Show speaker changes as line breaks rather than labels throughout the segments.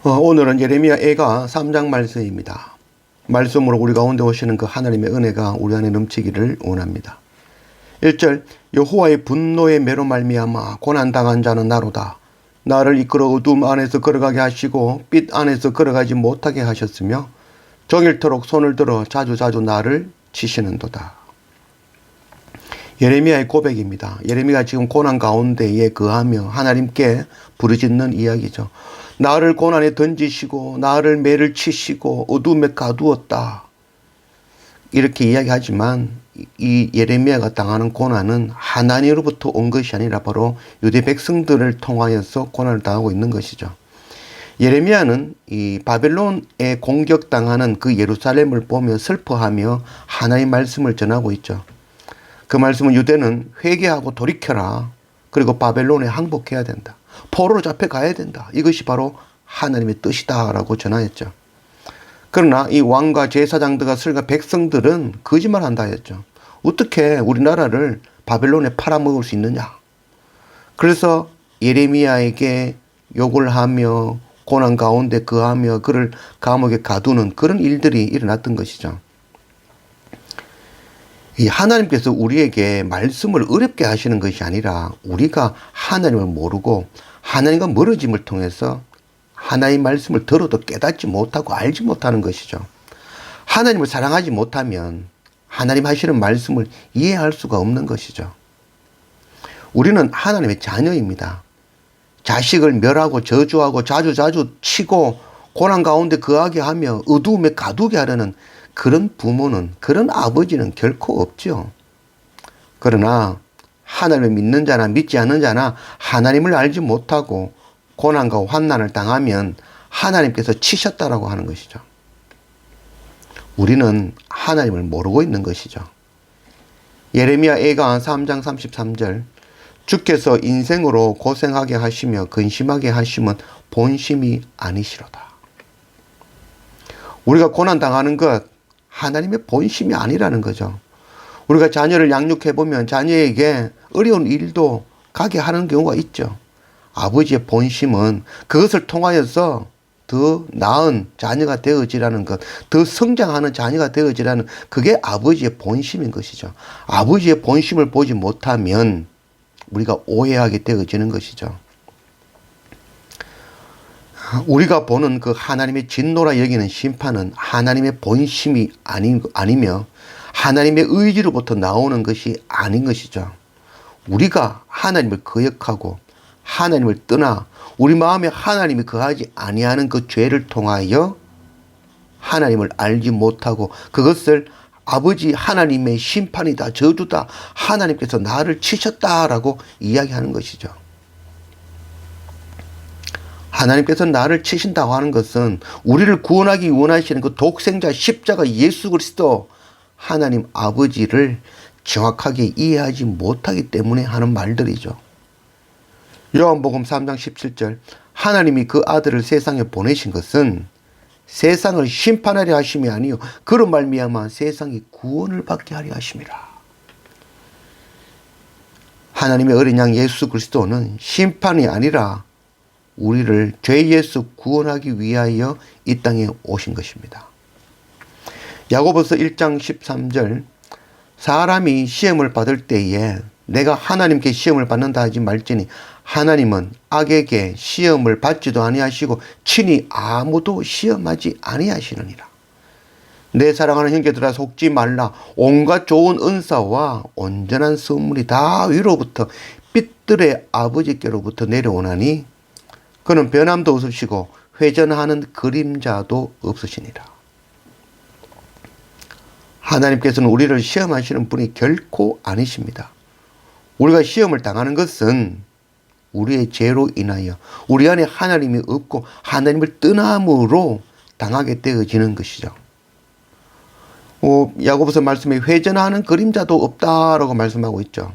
오늘은 예레미야 애가 3장 말씀입니다. 말씀으로 우리 가운데 오시는 그 하나님의 은혜가 우리 안에 넘치기를 원합니다. 1절 여호와의 분노의 매로 말미암아 고난당한 자는 나로다. 나를 이끌어 어둠 안에서 걸어가게 하시고 빛 안에서 걸어가지 못하게 하셨으며 종일토록 손을 들어 자주자주 나를 치시는도다. 예레미야의 고백입니다. 예레미야가 지금 고난 가운데에 거하며 하나님께 부르짖는 이야기죠. 나를 고난에 던지시고 나를 매를 치시고 어둠에 가두었다. 이렇게 이야기하지만 이 예레미야가 당하는 고난은 하나님으로부터 온 것이 아니라 바로 유대 백성들을 통하여서 고난을 당하고 있는 것이죠. 예레미야는 이 바벨론에 공격당하는 그 예루살렘을 보며 슬퍼하며 하나님의 말씀을 전하고 있죠. 그 말씀은 유대는 회개하고 돌이켜라. 그리고 바벨론에 항복해야 된다. 포로로 잡혀가야 된다. 이것이 바로 하나님의 뜻이다라고 전하였죠. 그러나 이 왕과 제사장들과 설과 백성들은 거짓말한다 했죠. 어떻게 우리나라를 바벨론에 팔아먹을 수 있느냐. 그래서 예레미야에게 욕을 하며 고난 가운데 거하며 그를 감옥에 가두는 그런 일들이 일어났던 것이죠. 이 하나님께서 우리에게 말씀을 어렵게 하시는 것이 아니라 우리가 하나님을 모르고 하나님과 멀어짐을 통해서 하나님의 말씀을 들어도 깨닫지 못하고 알지 못하는 것이죠. 하나님을 사랑하지 못하면 하나님 하시는 말씀을 이해할 수가 없는 것이죠. 우리는 하나님의 자녀입니다. 자식을 멸하고 저주하고 자주자주 치고 고난 가운데 거하게 하며 어두움에 가두게 하려는 그런 부모는, 그런 아버지는 결코 없죠. 그러나 하나님을 믿는 자나 믿지 않는 자나 하나님을 알지 못하고 고난과 환난을 당하면 하나님께서 치셨다라고 하는 것이죠. 우리는 하나님을 모르고 있는 것이죠. 예레미야 애가 3장 33절 주께서 인생으로 고생하게 하시며 근심하게 하시면 본심이 아니시로다. 우리가 고난당하는 것 하나님의 본심이 아니라는 거죠. 우리가 자녀를 양육해보면 자녀에게 어려운 일도 가게 하는 경우가 있죠. 아버지의 본심은 그것을 통하여서 더 나은 자녀가 되어지라는 것, 더 성장하는 자녀가 되어지라는 그게 아버지의 본심인 것이죠. 아버지의 본심을 보지 못하면 우리가 오해하게 되어지는 것이죠. 우리가 보는 그 하나님의 진노라 여기는 심판은 하나님의 본심이 아니며 하나님의 의지로부터 나오는 것이 아닌 것이죠. 우리가 하나님을 거역하고 하나님을 떠나 우리 마음에 하나님이 거하지 아니하는 그 죄를 통하여 하나님을 알지 못하고 그것을 아버지 하나님의 심판이다, 저주다, 하나님께서 나를 치셨다라고 이야기하는 것이죠. 하나님께서 나를 치신다고 하는 것은 우리를 구원하기 원하시는 그 독생자 십자가 예수 그리스도 하나님 아버지를 정확하게 이해하지 못하기 때문에 하는 말들이죠. 요한복음 3장 17절 하나님이 그 아들을 세상에 보내신 것은 세상을 심판하려 하심이 아니요 그로 말미암아 세상이 구원을 받게 하려 하심이라. 하나님의 어린 양 예수 그리스도는 심판이 아니라 우리를 죄에서 구원하기 위하여 이 땅에 오신 것입니다. 야고보서 1장 13절 사람이 시험을 받을 때에 내가 하나님께 시험을 받는다 하지 말지니 하나님은 악에게 시험을 받지도 아니하시고 친히 아무도 시험하지 아니하시느니라. 내 사랑하는 형제들아 속지 말라. 온갖 좋은 은사와 온전한 선물이 다 위로부터 빛들의 아버지께로부터 내려오나니 그는 변함도 없으시고 회전하는 그림자도 없으시니라. 하나님께서는 우리를 시험하시는 분이 결코 아니십니다. 우리가 시험을 당하는 것은 우리의 죄로 인하여 우리 안에 하나님이 없고 하나님을 떠남으로 당하게 되어지는 것이죠. 야고보서 말씀에 회전하는 그림자도 없다라고 말씀하고 있죠.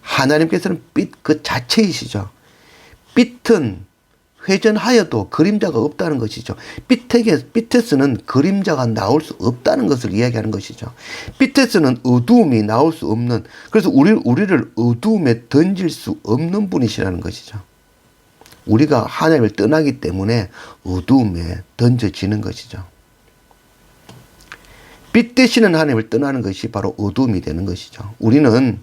하나님께서는 빛 그 자체이시죠. 빛은 회전하여도 그림자가 없다는 것이죠. 빛에서는 그림자가 나올 수 없다는 것을 이야기하는 것이죠. 빛에서는 어두움이 나올 수 없는, 그래서 우리를 어두움에 던질 수 없는 분이시라는 것이죠. 우리가 하나님을 떠나기 때문에 어두움에 던져지는 것이죠. 빛 되시는 하나님을 떠나는 것이 바로 어두움이 되는 것이죠. 우리는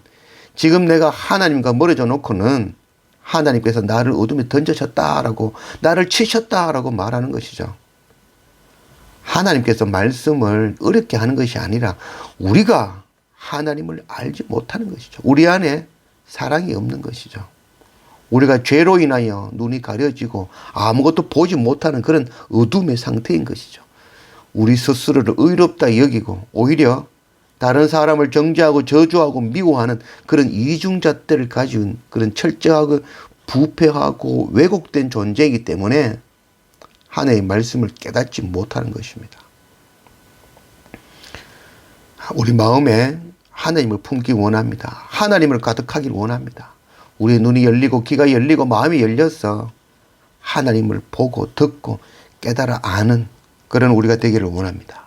지금 내가 하나님과 멀어져 놓고는 하나님께서 나를 어둠에 던져셨다라고, 나를 치셨다라고 말하는 것이죠. 하나님께서 말씀을 어렵게 하는 것이 아니라 우리가 하나님을 알지 못하는 것이죠. 우리 안에 사랑이 없는 것이죠. 우리가 죄로 인하여 눈이 가려지고 아무것도 보지 못하는 그런 어둠의 상태인 것이죠. 우리 스스로를 의롭다 여기고 오히려 다른 사람을 정죄하고 저주하고 미워하는 그런 이중잣대를 가진 그런 철저하고 부패하고 왜곡된 존재이기 때문에 하나님의 말씀을 깨닫지 못하는 것입니다. 우리 마음에 하나님을 품기 원합니다. 하나님을 가득하길 원합니다. 우리의 눈이 열리고 귀가 열리고 마음이 열려서 하나님을 보고 듣고 깨달아 아는 그런 우리가 되기를 원합니다.